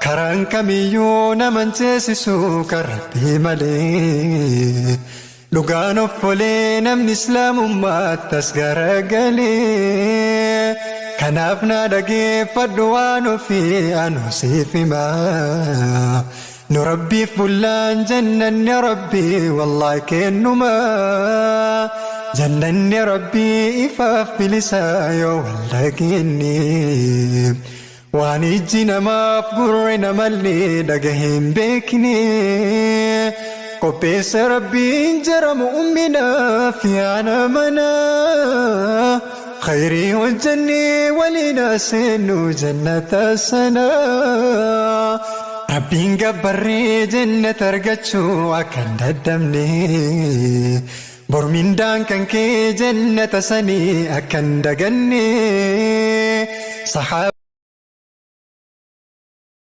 karaan kamiyyuu naman ceesisuu kan Rabbii malee. Dhugaan offolee namni islaamummaatti as garagalee. Kanaaf na dhageeffadhu waan ofii anu siif himaa. Nu Rabbiif bullaan jannanni Rabbii wallaahi kennuma. Jannanni Rabbii ifaaf bilisaa yoo wal dhageenye. Waan ijji namaaf gurri namallee dhagaheen beekne. Qopheessa Rabbiin jara mu'minaaf yaana manaa. Khayrii hojjannee waliin seennu jannata sana. Rabbiin gabbarree jannata argachuu akka hin daddabne. Bormindaan kan kee jannata sanii akka hin daganne.